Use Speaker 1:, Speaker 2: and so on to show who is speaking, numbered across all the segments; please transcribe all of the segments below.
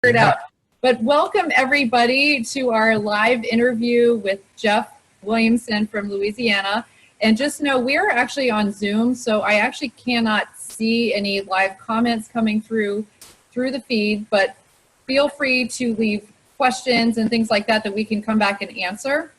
Speaker 1: it out. But welcome everybody to our live interview with Jeff Williamson from Louisiana. And just know we're actually on Zoom, so I actually cannot see any live comments coming through the feed, but feel free to leave questions and things like that we can come back and answer.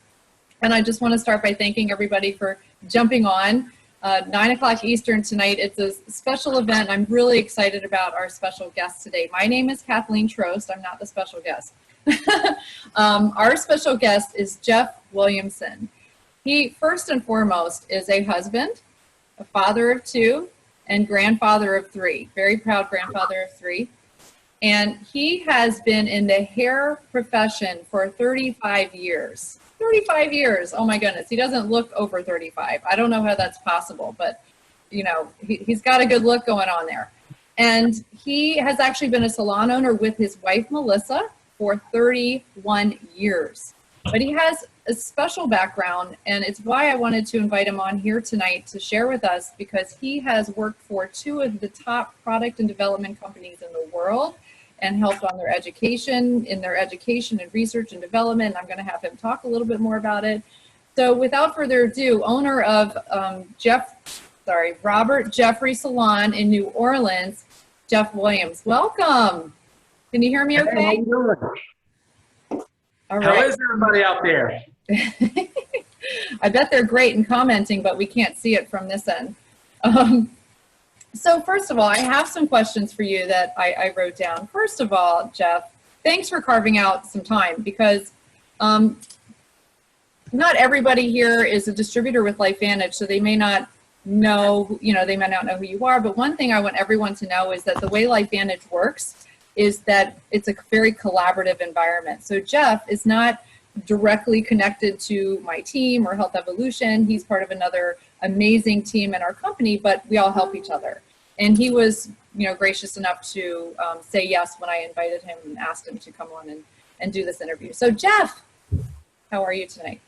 Speaker 1: And I just want to start by thanking everybody for jumping on. 9 o'clock Eastern tonight. It's a special event. I'm really excited about our special guest today. My name is Kathleen Trost. I'm not the special guest. Our special guest is Jeff Williamson. He, first and foremost, is a husband, a father of 2, and grandfather of 3. Very proud grandfather of 3. And he has been in the hair profession for 35 years. 35 years. Oh my goodness. He doesn't look over 35. I don't know how that's possible, but you know, he's got a good look going on there. And he has actually been a salon owner with his wife, Melissa, for 31 years. But he has a special background, and it's why I wanted to invite him on here tonight to share with us, because he has worked for 2 of the top product and development companies in the world and helped on their education and research and development. I'm going to have him talk a little bit more about it. So without further ado, owner of Robert Jeffrey Salon in New Orleans, Jeff Williams. Welcome. Can you hear me okay?
Speaker 2: Hey, how you doing?
Speaker 1: All right.
Speaker 2: How is everybody out there?
Speaker 1: I bet they're great in commenting, but we can't see it from this end. So first of all, I have some questions for you that I wrote down. First of all, Jeff, thanks for carving out some time, because not everybody here is a distributor with LifeVantage, so they may not know, they may not know who you are. But one thing I want everyone to know is that the way LifeVantage works is that it's a very collaborative environment. So Jeff is not directly connected to my team or Health Evolution. He's part of another amazing team in our company, but we all help each other. And he was, gracious enough to say yes when I invited him and asked him to come on and do this interview. So Jeff, how are you tonight?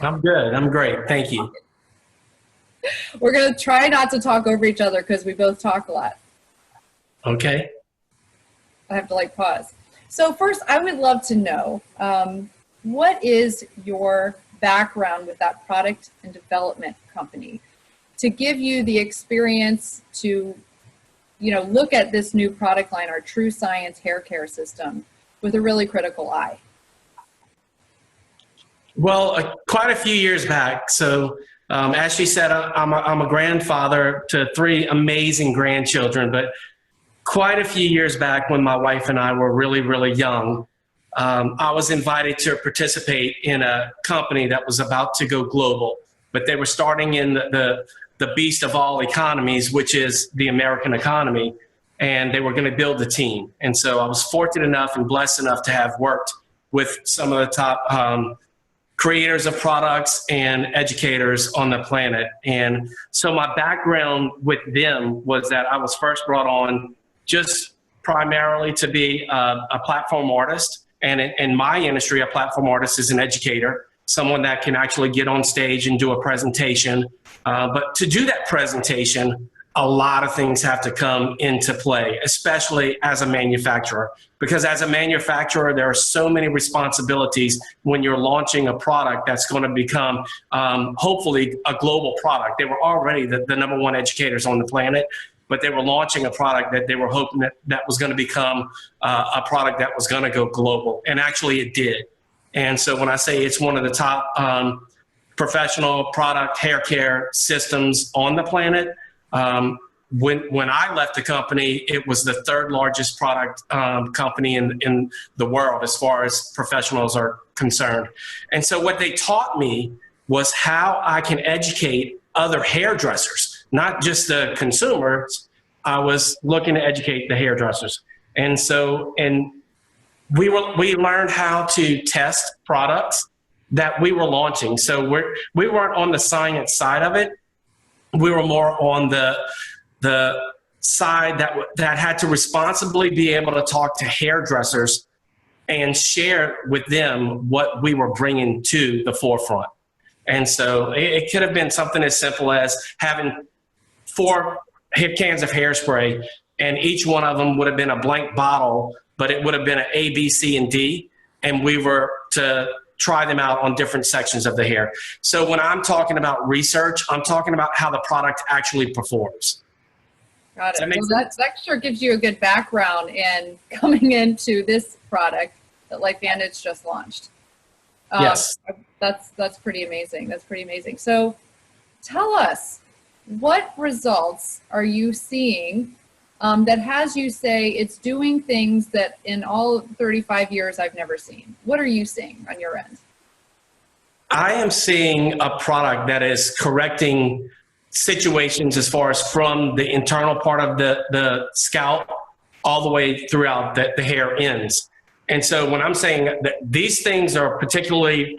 Speaker 2: I'm good. I'm great. Thank you.
Speaker 1: We're going to try not to talk over each other because we both talk a lot.
Speaker 2: Okay.
Speaker 1: I have to pause. So first, I would love to know, what is your background with that product and development company to give you the experience to, look at this new product line, our True Science hair care system, with a really critical eye?
Speaker 2: Well, quite a few years back. So as she said, I'm a grandfather to 3 amazing grandchildren, but quite a few years back when my wife and I were really, really young, I was invited to participate in a company that was about to go global, but they were starting in the beast of all economies, which is the American economy, and they were going to build the team. And so I was fortunate enough and blessed enough to have worked with some of the top creators of products and educators on the planet. And so my background with them was that I was first brought on just primarily to be a platform artist. And in my industry, a platform artist is an educator, someone that can actually get on stage and do a presentation. But to do that presentation, a lot of things have to come into play, especially as a manufacturer. Because as a manufacturer, there are so many responsibilities when you're launching a product that's going to become, hopefully, a global product. They were already the #1 educators on the planet, but they were launching a product that they were hoping that was going to become a product that was going to go global. And actually it did. And so when I say it's one of the top professional product hair care systems on the planet, when I left the company, it was the 3rd largest product company in the world as far as professionals are concerned. And so what they taught me was how I can educate other hairdressers, not just the consumers. I was looking to educate the hairdressers. And so, we learned how to test products that we were launching. So we weren't on the science side of it. We were more on the side that had to responsibly be able to talk to hairdressers and share with them what we were bringing to the forefront. And so it could have been something as simple as having 4 cans of hairspray, and each one of them would have been a blank bottle but it would have been an A, B, C, and D, and we were to try them out on different sections of the hair. So when I'm talking about research, I'm talking about how the product actually performs.
Speaker 1: Got it. Well, that sure gives you a good background in coming into this product that LifeVantage just launched.
Speaker 2: Yes.
Speaker 1: That's pretty amazing. That's pretty amazing. So tell us, what results are you seeing that has you say it's doing things that in all 35 years I've never seen? What are you seeing on your end?
Speaker 2: I am seeing a product that is correcting situations as far as from the internal part of the scalp all the way throughout the hair ends. And so when I'm saying that these things are particularly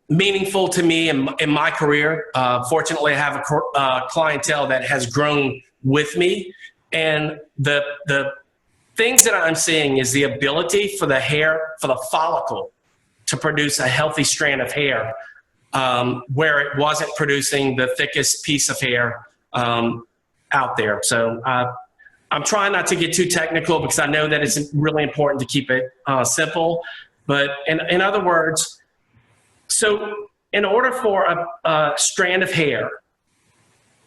Speaker 2: meaningful to me in my career, fortunately I have a clientele that has grown with me. And the things that I'm seeing is the ability for the hair, for the follicle to produce a healthy strand of hair where it wasn't producing the thickest piece of hair out there. So I'm trying not to get too technical because I know that it's really important to keep it simple. But in other words, so in order for a strand of hair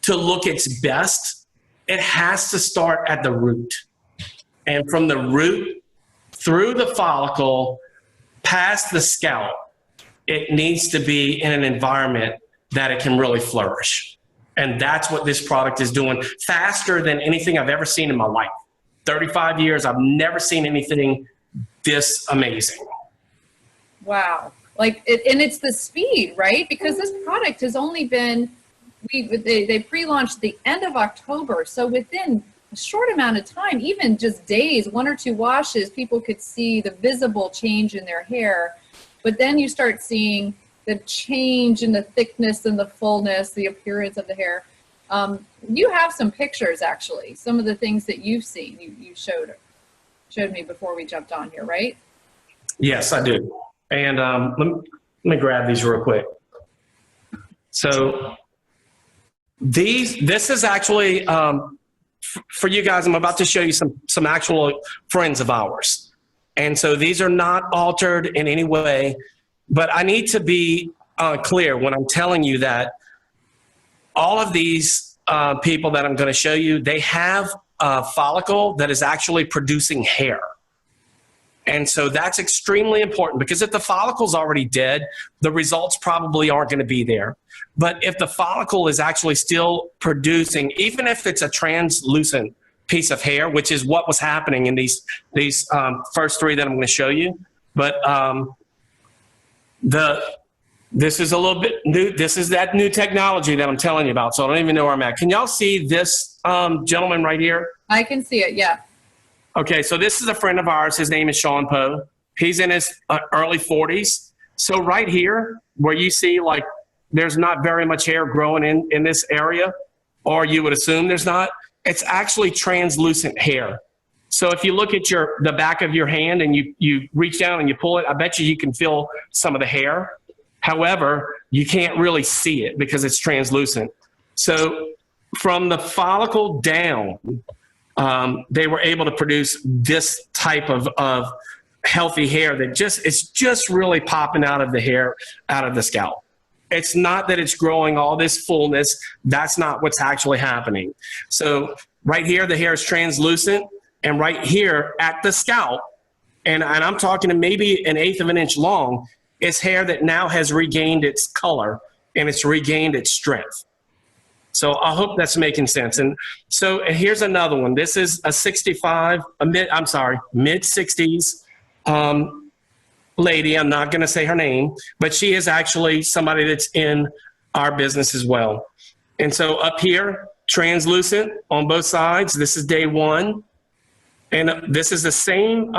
Speaker 2: to look its best, it has to start at the root. And from the root through the follicle, past the scalp, it needs to be in an environment that it can really flourish. And that's what this product is doing faster than anything I've ever seen in my life. 35 years, I've never seen anything this amazing.
Speaker 1: Wow. And it's the speed, right? Because this product has only been, they pre-launched the end of October. So within a short amount of time, even just days, 1 or 2 washes, people could see the visible change in their hair. But then you start seeing the change in the thickness and the fullness, the appearance of the hair. You have some pictures, actually, some of the things that you've seen. You showed me before we jumped on here, right?
Speaker 2: Yes, I do. And let me grab these real quick. So this is actually, for you guys, I'm about to show you some actual friends of ours. And so these are not altered in any way, but I need to be clear when I'm telling you that all of these people that I'm going to show you, they have a follicle that is actually producing hair. And so that's extremely important because if the follicle's already dead, the results probably aren't going to be there. But if the follicle is actually still producing, even if it's a translucent piece of hair, which is what was happening in these first 3 that I'm going to show you. But this is a little bit new. This is that new technology that I'm telling you about. So I don't even know where I'm at. Can y'all see this gentleman right here?
Speaker 1: I can see it, yeah.
Speaker 2: Okay, so this is a friend of ours. His name is Sean Poe. He's in his early 40s. So right here, where you see like there's not very much hair growing in this area, or you would assume there's not, it's actually translucent hair. So if you look at the back of your hand and you reach down and you pull it, I bet you can feel some of the hair. However, you can't really see it because it's translucent. So from the follicle down, they were able to produce this type of healthy hair that it's just really popping out of the hair, out of the scalp. It's not that it's growing all this fullness. That's not what's actually happening. So right here, the hair is translucent, and right here at the scalp, and I'm talking to maybe 1/8 of an inch long, it's hair that now has regained its color and it's regained its strength. So I hope that's making sense. And so here's another one. This is a mid-60s lady. I'm not going to say her name, but she is actually somebody that's in our business as well. And so up here, translucent on both sides. This is day 1. And this is the same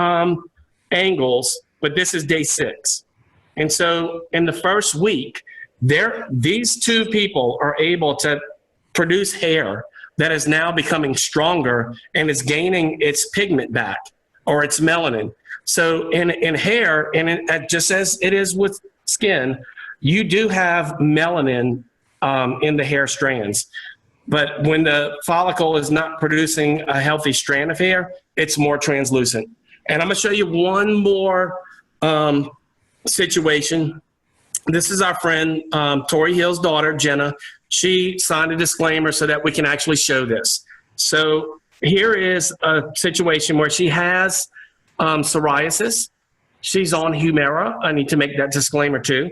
Speaker 2: angles, but this is day 6. And so in the first week, these 2 people are able to produce hair that is now becoming stronger and is gaining its pigment back or its melanin. So in hair, and just as it is with skin, you do have melanin in the hair strands. But when the follicle is not producing a healthy strand of hair, it's more translucent. And I'm going to show you one more situation. This is our friend Tori Hill's daughter, Jenna. She signed a disclaimer so that we can actually show this. So here is a situation where she has psoriasis. She's on Humira. I need to make that disclaimer too.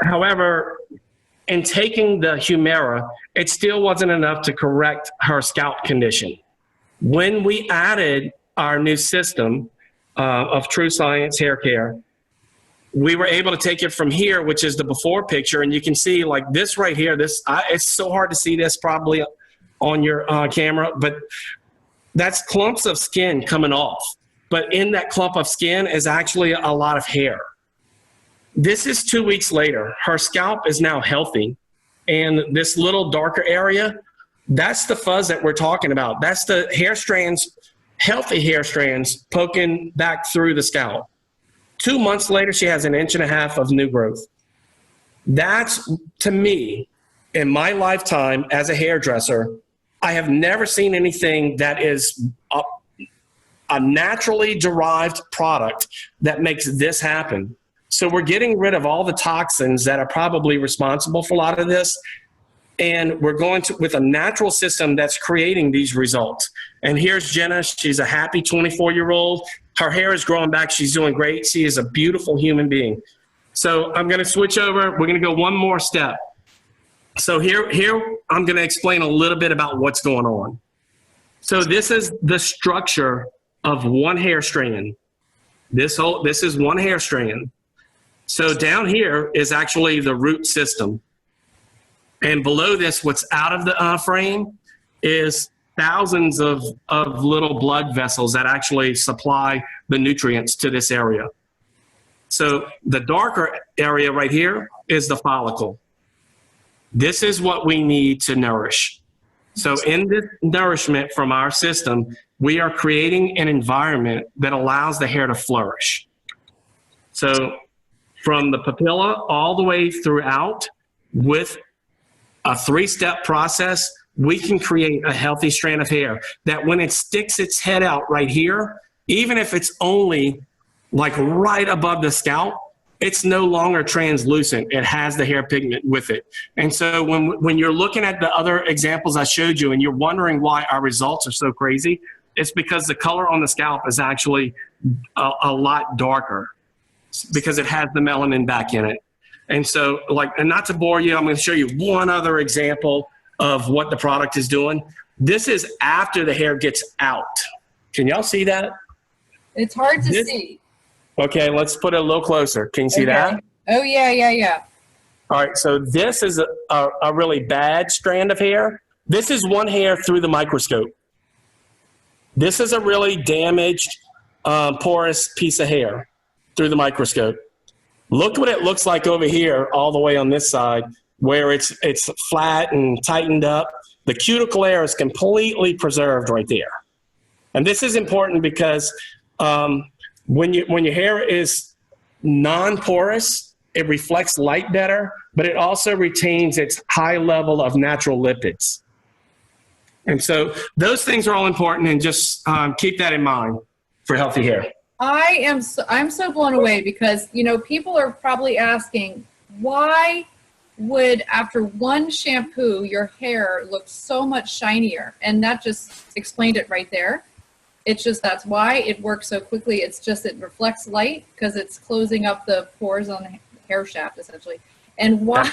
Speaker 2: However, in taking the Humira, it still wasn't enough to correct her scalp condition. When we added our new system of True Science Hair Care, we were able to take it from here, which is the before picture, and you can see like this right here. It's so hard to see this probably on your camera, but that's clumps of skin coming off. But in that clump of skin is actually a lot of hair. This is 2 weeks later. Her scalp is now healthy, and this little darker area, that's the fuzz that we're talking about. That's the hair strands, healthy hair strands poking back through the scalp. 2 months later, she has 1.5 inches of new growth. That's, to me, in my lifetime as a hairdresser, I have never seen anything that is a naturally derived product that makes this happen. So we're getting rid of all the toxins that are probably responsible for a lot of this. And we're going with a natural system that's creating these results. And here's Jenna. She's a happy 24-year-old. Her hair is growing back. She's doing great. She is a beautiful human being. So I'm going to switch over. We're going to go one more step. So here I'm going to explain a little bit about what's going on. So this is the structure of one hair strand. This is one hair strand. So down here is actually the root system. And below this, what's out of the frame is thousands of little blood vessels that actually supply the nutrients to this area. So the darker area right here is the follicle. This is what we need to nourish. So in this nourishment from our system, we are creating an environment that allows the hair to flourish. So from the papilla all the way throughout, with a 3-step process, we can create a healthy strand of hair that when it sticks its head out right here, even if it's only like right above the scalp, it's no longer translucent. It has the hair pigment with it. And so when you're looking at the other examples I showed you and you're wondering why our results are so crazy, it's because the color on the scalp is actually a lot darker because it has the melanin back in it. And so, and not to bore you, I'm going to show you one other example of what the product is doing. This is after the hair gets out. Can y'all see that?
Speaker 1: It's hard to see.
Speaker 2: Okay, let's put it a little closer. Can you see that?
Speaker 1: Oh, yeah.
Speaker 2: All right, so this is a really bad strand of hair. This is one hair through the microscope. This is a really damaged, porous piece of hair through the microscope. Look what it looks like over here, all the way on this side, where it's flat and tightened up. The cuticle layer is completely preserved right there. And this is important because when your hair is non-porous, it reflects light better, but it also retains its high level of natural lipids. And so those things are all important, and just keep that in mind for healthy hair.
Speaker 1: I'm so blown away because, people are probably asking, why would after one shampoo your hair look so much shinier? And that just explained it right there. It's just, that's why it works so quickly. It's just, it reflects light because it's closing up the pores on the hair shaft essentially. And why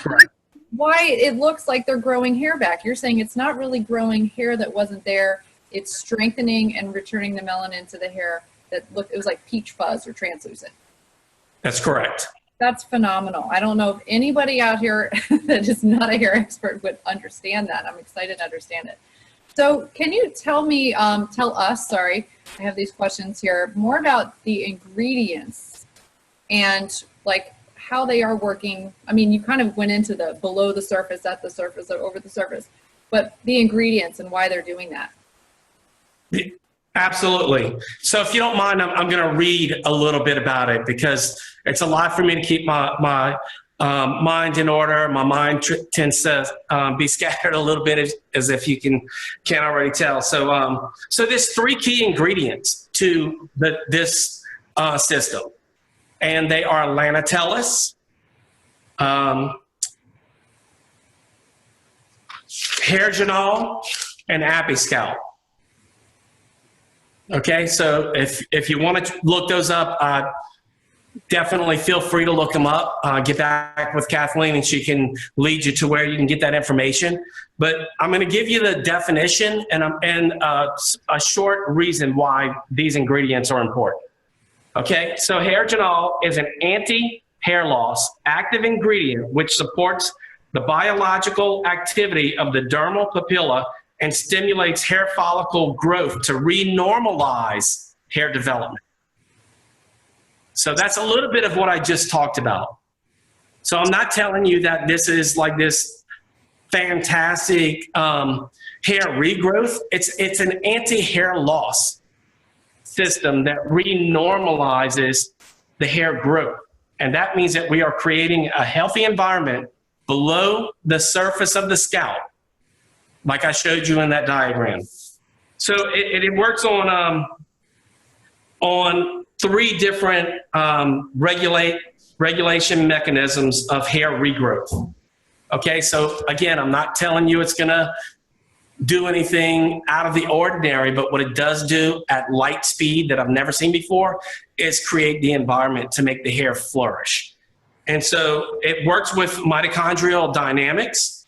Speaker 1: it looks like they're growing hair back. You're saying it's not really growing hair that wasn't there. It's strengthening and returning the melanin to the hair that it was like peach fuzz or translucent.
Speaker 2: That's correct.
Speaker 1: That's phenomenal. I don't know if anybody out here that is not a hair expert would understand that. I'm excited to understand it. So can you tell us, I have these questions here, more about the ingredients and like how they are working. I mean, you kind of went into the below the surface, at the surface, or over the surface, but the ingredients and why they're doing that.
Speaker 2: Absolutely. So if you don't mind, I'm going to read a little bit about it because it's a lot for me to keep my mind in order. My mind tends to be scattered a little bit, as if you can't already tell. So there's three key ingredients to this system, and they are lanitellus, hairgenol, and apiscal. Okay, so if you want to look those up, definitely feel free to look them up. Get back with Kathleen and she can lead you to where you can get that information. But I'm going to give you the definition and a short reason why these ingredients are important. Okay, so hairgenol is an anti-hair loss active ingredient which supports the biological activity of the dermal papilla and stimulates hair follicle growth to renormalize hair development. So that's a little bit of what I just talked about. So I'm not telling you that this is like this fantastic hair regrowth. It's an anti-hair loss system that renormalizes the hair growth. And that means that we are creating a healthy environment below the surface of the scalp, like I showed you in that diagram. So it works on three different regulation mechanisms of hair regrowth. Okay, so again, I'm not telling you it's gonna do anything out of the ordinary, but what it does do at light speed that I've never seen before is create the environment to make the hair flourish. And so it works with mitochondrial dynamics.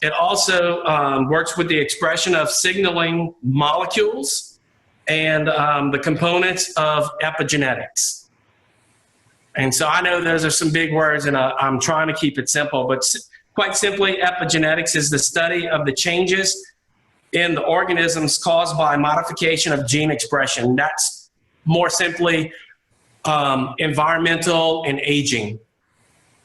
Speaker 2: It also works with the expression of signaling molecules and the components of epigenetics. And so I know those are some big words, and I'm trying to keep it simple, but quite simply, epigenetics is the study of the changes in the organisms caused by modification of gene expression. That's more simply environmental and aging.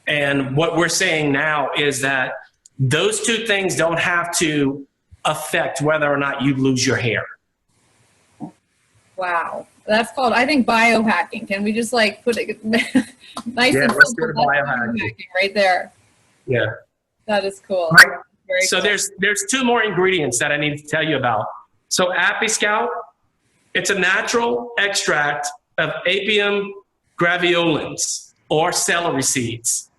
Speaker 2: And what we're saying now is that those two things don't have to affect whether or not you lose your hair.
Speaker 1: Wow. That's called, I think, biohacking. Can we just like put it nice and simple? Biohacking right there.
Speaker 2: Yeah.
Speaker 1: That is cool.
Speaker 2: Right.
Speaker 1: Very
Speaker 2: so
Speaker 1: cool.
Speaker 2: there's two more ingredients that I need to tell you about. So apiscal, it's a natural extract of Apium graveolens or celery seeds.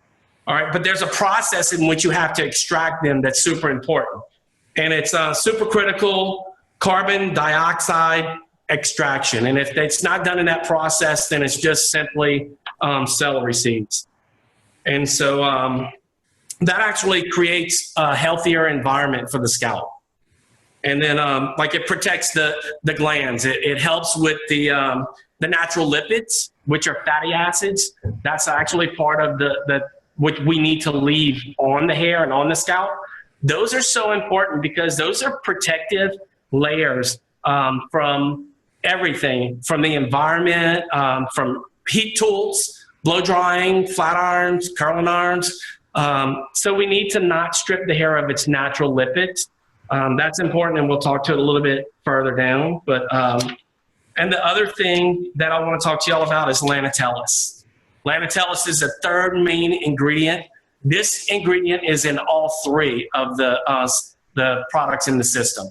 Speaker 2: All right, but there's a process in which you have to extract them that's super important. And it's supercritical carbon dioxide extraction. And if it's not done in that process, then it's just simply celery seeds. And so that actually creates a healthier environment for the scalp. And then like it protects the glands. It helps with the natural lipids, which are fatty acids. That's actually part of what we need to leave on the hair and on the scalp. Those are so important because those are protective layers from everything, from the environment, from heat tools, blow drying, flat irons, curling irons. So we need to not strip the hair of its natural lipids. That's important, and we'll talk to it a little bit further down. But and the other thing that I want to talk to y'all about is lanitellus. Lanitellus is the third main ingredient. This ingredient is in all three of the products in the system.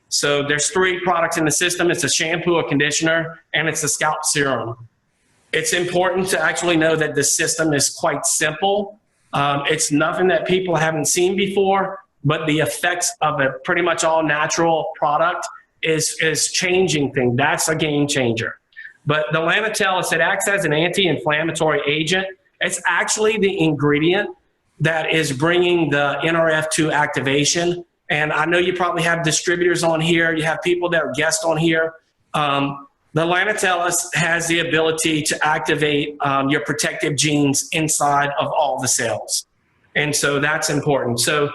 Speaker 2: So there's three products in the system. It's a shampoo, a conditioner, and it's a scalp serum. It's important to actually know that the system is quite simple. It's nothing that people haven't seen before, but the effects of a pretty much all natural product is changing things. That's a game changer. But the lanitellus, it acts as an anti-inflammatory agent. It's actually the ingredient that is bringing the Nrf2 activation. And I know you probably have distributors on here. You have people that are guests on here. The lanitellus has the ability to activate your protective genes inside of all the cells. And so that's important. So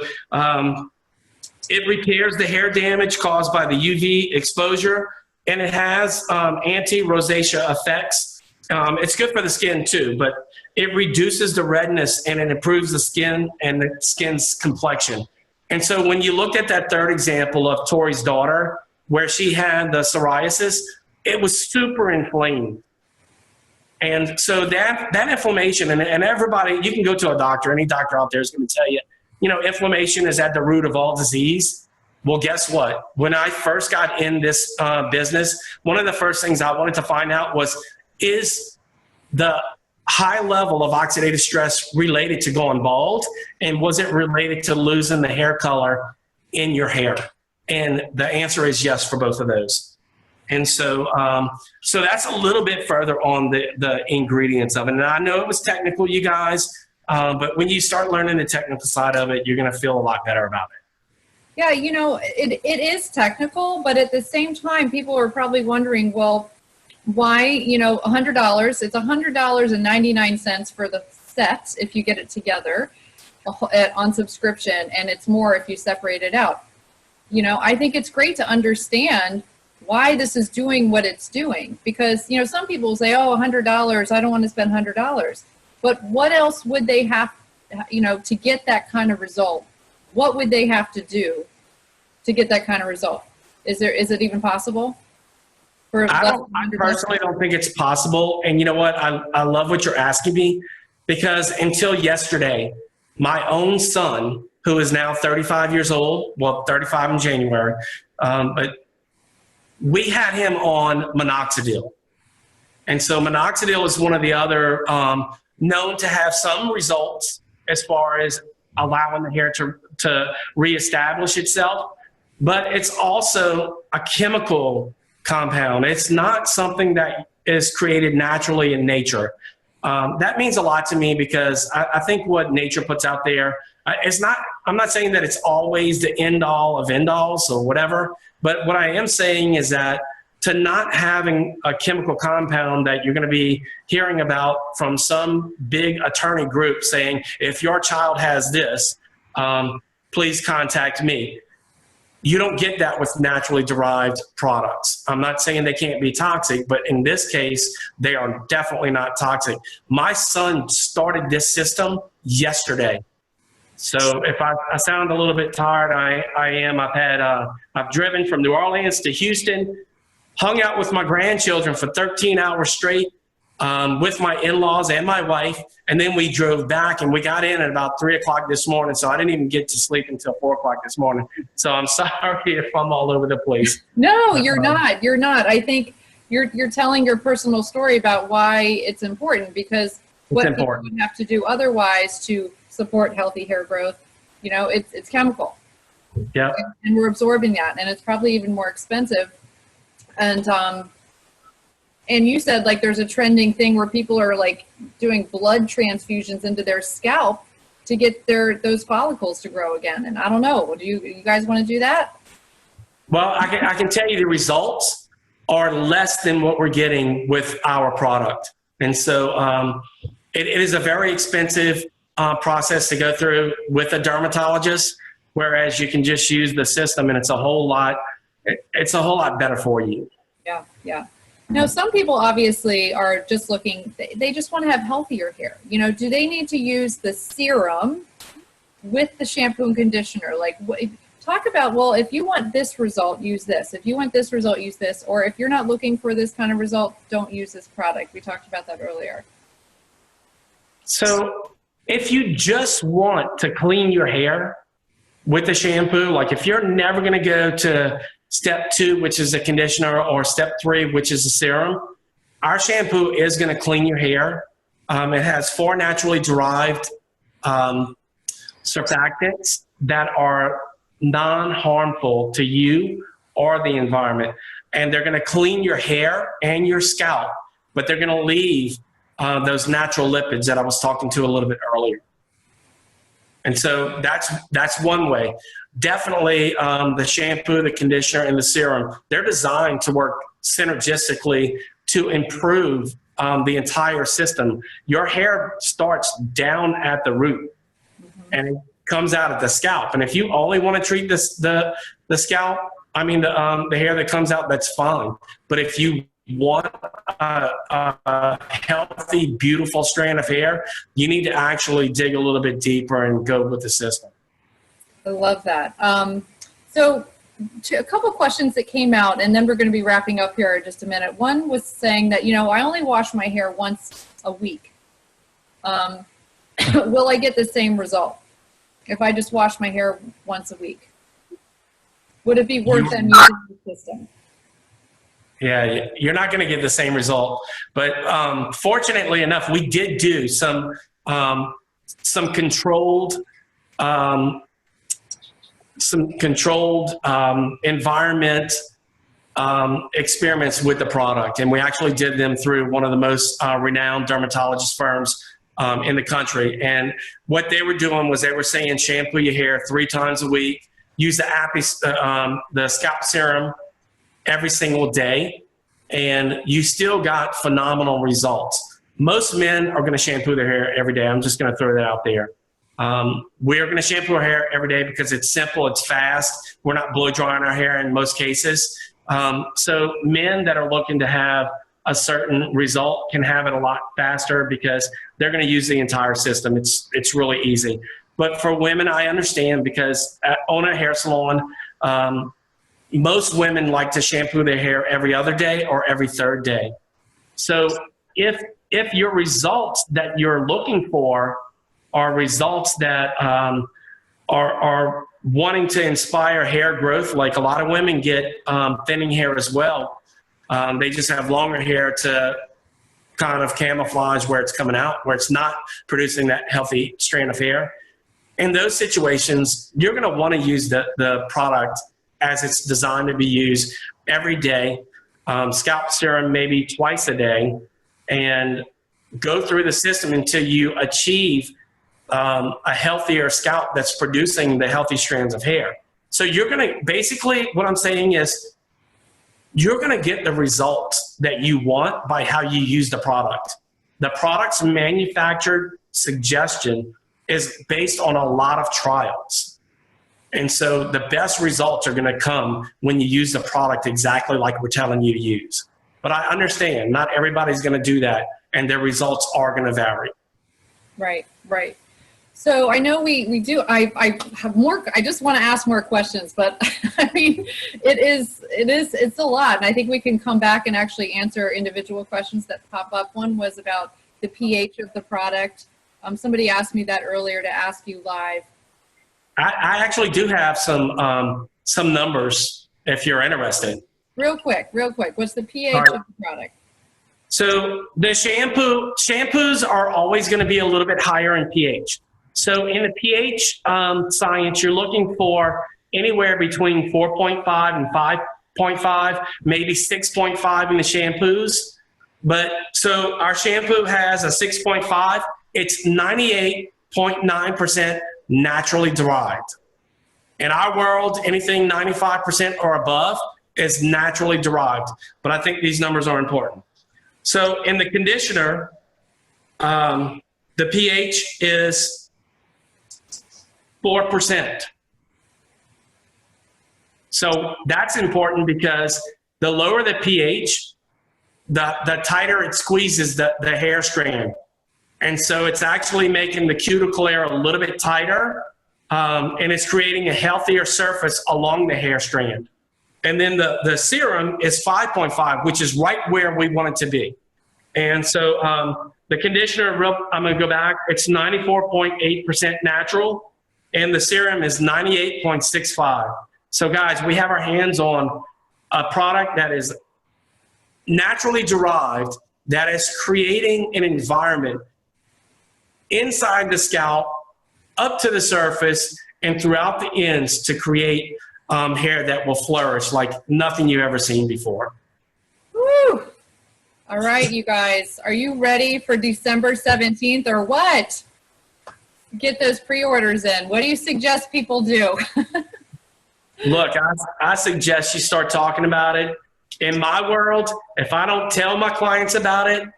Speaker 2: it repairs the hair damage caused by the UV exposure, and it has anti-rosacea effects. It's good for the skin too, but it reduces the redness and it improves the skin and the skin's complexion. And so when you looked at that third example of Tori's daughter, where she had the psoriasis, it was super inflamed. And so that inflammation, and everybody, you can go to a doctor, any doctor out there is going to tell you, inflammation is at the root of all disease. Well, guess what? When I first got in this business, one of the first things I wanted to find out was, is the high level of oxidative stress related to going bald? And was it related to losing the hair color in your hair? And the answer is yes for both of those. And so so that's a little bit further on the ingredients of it. And I know it was technical, you guys, but when you start learning the technical side of it, you're going to feel a lot better about it.
Speaker 1: Yeah, it is technical, but at the same time, people are probably wondering, well, why, $100, it's $100.99 for the set if you get it together on subscription, and it's more if you separate it out. I think it's great to understand why this is doing what it's doing, because, some people say, oh, $100, I don't want to spend $100. But what else would they have, to get that kind of result? What would they have to do to get that kind of result? Is it even possible?
Speaker 2: I personally don't think it's possible. And you know what? I love what you're asking me, because until yesterday, my own son, who is now 35 years old, well, 35 in January, but we had him on minoxidil. And so minoxidil is one of the other known to have some results as far as allowing the hair to reestablish itself, but it's also a chemical compound. It's not something that is created naturally in nature. That means a lot to me, because I think what nature puts out there, I'm not saying that it's always the end all of end alls or whatever, but what I am saying is that to not having a chemical compound that you're going to be hearing about from some big attorney group saying, if your child has this, please contact me. You don't get that with naturally derived products. I'm not saying they can't be toxic, but in this case, they are definitely not toxic. My son started this system yesterday. So if I sound a little bit tired, I am. I've driven from New Orleans to Houston, hung out with my grandchildren for 13 hours straight, with my in-laws and my wife, and then we drove back, and we got in at about 3 o'clock this morning, so I didn't even get to sleep until 4 o'clock this morning. So I'm sorry if I'm all over the place.
Speaker 1: No, you're not. You're not. I think you're telling your personal story about why it's important, because what people would have to do otherwise to support healthy hair growth, it's chemical.
Speaker 2: Yeah.
Speaker 1: And we're absorbing that, and it's probably even more expensive. And you said, like, there's a trending thing where people are like doing blood transfusions into their scalp to get those follicles to grow again. And I don't know, do you guys want to do that?
Speaker 2: Well, I can tell you the results are less than what we're getting with our product. And so it is a very expensive process to go through with a dermatologist, whereas you can just use the system, and it's a whole lot better for you.
Speaker 1: Yeah, yeah. Now, some people obviously are just looking, they just want to have healthier hair. Do they need to use the serum with the shampoo and conditioner? Like, talk about, well, if you want this result, use this. If you want this result, use this. Or if you're not looking for this kind of result, don't use this product. We talked about that earlier.
Speaker 2: So if you just want to clean your hair with the shampoo, like if you're never going to go to step 2, which is a conditioner, or step 3, which is a serum, our shampoo is going to clean your hair. It has 4 naturally derived surfactants that are non-harmful to you or the environment. And they're going to clean your hair and your scalp, but they're going to leave those natural lipids that I was talking to a little bit earlier. And so that's one way. Definitely the shampoo, the conditioner, and the serum, they're designed to work synergistically to improve the entire system. Your hair starts down at the root, and it comes out at the scalp. And if you only want to treat the scalp, the hair that comes out, that's fine. But if you want a healthy, beautiful strand of hair, you need to actually dig a little bit deeper and go with the system.
Speaker 1: I love that. So a couple questions that came out, and then we're going to be wrapping up here in just a minute. One was saying that, you know, I only wash my hair once a week. Will I get the same result if I just wash my hair once a week? Would it be worth them using the system?
Speaker 2: Yeah, you're not going to get the same result. But fortunately enough, we did do some controlled environment experiments with the product, and we actually did them through one of the most renowned dermatologist firms in the country. And what they were doing was they were saying shampoo your hair 3 times a week, use the scalp serum every single day, and you still got phenomenal results. Most men are going to shampoo their hair every day. I'm just going to throw that out there. We're going to shampoo our hair every day because it's simple, it's fast. We're not blow drying our hair in most cases. So men that are looking to have a certain result can have it a lot faster because they're going to use the entire system. It's really easy. But for women, I understand, because on a hair salon, most women like to shampoo their hair every other day or every 3rd day. So if your results that you're looking for are results that are wanting to inspire hair growth, like a lot of women get thinning hair as well. They just have longer hair to kind of camouflage where it's coming out, where it's not producing that healthy strand of hair. In those situations, you're going to want to use the product as it's designed to be used every day, scalp serum maybe twice a day, and go through the system until you achieve a healthier scalp that's producing the healthy strands of hair. So you're going to, basically what I'm saying is, you're going to get the results that you want by how you use the product. The product's manufactured suggestion is based on a lot of trials. And so the best results are going to come when you use the product exactly like we're telling you to use. But I understand not everybody's going to do that, and their results are going to vary.
Speaker 1: Right, right. So I know we do, I have more, I just want to ask more questions, but I mean, it's a lot. And I think we can come back and actually answer individual questions that pop up. One was about the pH of the product. Somebody asked me that earlier to ask you live.
Speaker 2: I actually do have some numbers if you're interested.
Speaker 1: Real quick. What's the pH of the product?
Speaker 2: So the shampoos are always going to be a little bit higher in pH. So in the pH science, you're looking for anywhere between 4.5 and 5.5, maybe 6.5 in the shampoos. But so our shampoo has a 6.5. It's 98.9% naturally derived. In our world, anything 95% or above is naturally derived. But I think these numbers are important. So in the conditioner, the pH is 4%. So that's important because the lower the pH, the tighter it squeezes the hair strand. And so it's actually making the cuticle layer a little bit tighter, and it's creating a healthier surface along the hair strand. And then the serum is 5.5, which is right where we want it to be. And so the conditioner, I'm going to go back, it's 94.8% natural, and the serum is 98.65. So guys, we have our hands on a product that is naturally derived, that is creating an environment inside the scalp, up to the surface, and throughout the ends to create hair that will flourish like nothing you've ever seen before.
Speaker 1: Woo! All right, you guys, are you ready for December 17th or what? Get those pre-orders in. What do you suggest people do?
Speaker 2: Look, I suggest you start talking about it. In my world, if I don't tell my clients about it,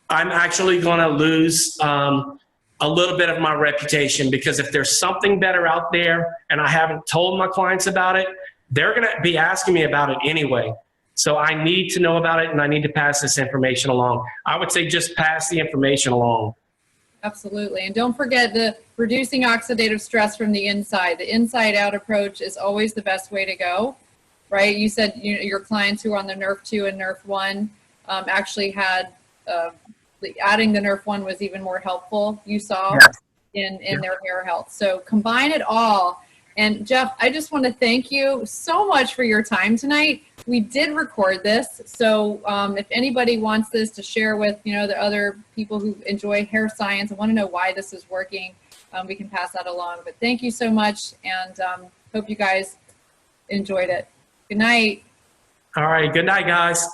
Speaker 2: I'm actually going to lose a little bit of my reputation, because if there's something better out there and I haven't told my clients about it, they're going to be asking me about it anyway. So I need to know about it, and I need to pass this information along. I would say just pass the information along.
Speaker 1: Absolutely. And don't forget the reducing oxidative stress from the inside. The inside out approach is always the best way to go. right? You said your clients who are on the Nrf2 and Nrf1 actually had adding the Nrf1 was even more helpful, you saw, in their hair health. So combine it all. And Jeff, I just want to thank you so much for your time tonight. We did record this, so if anybody wants this to share with the other people who enjoy hair science and want to know why this is working, we can pass that along. But thank you so much, and hope you guys enjoyed it. Good night.
Speaker 2: All right. Good night, guys.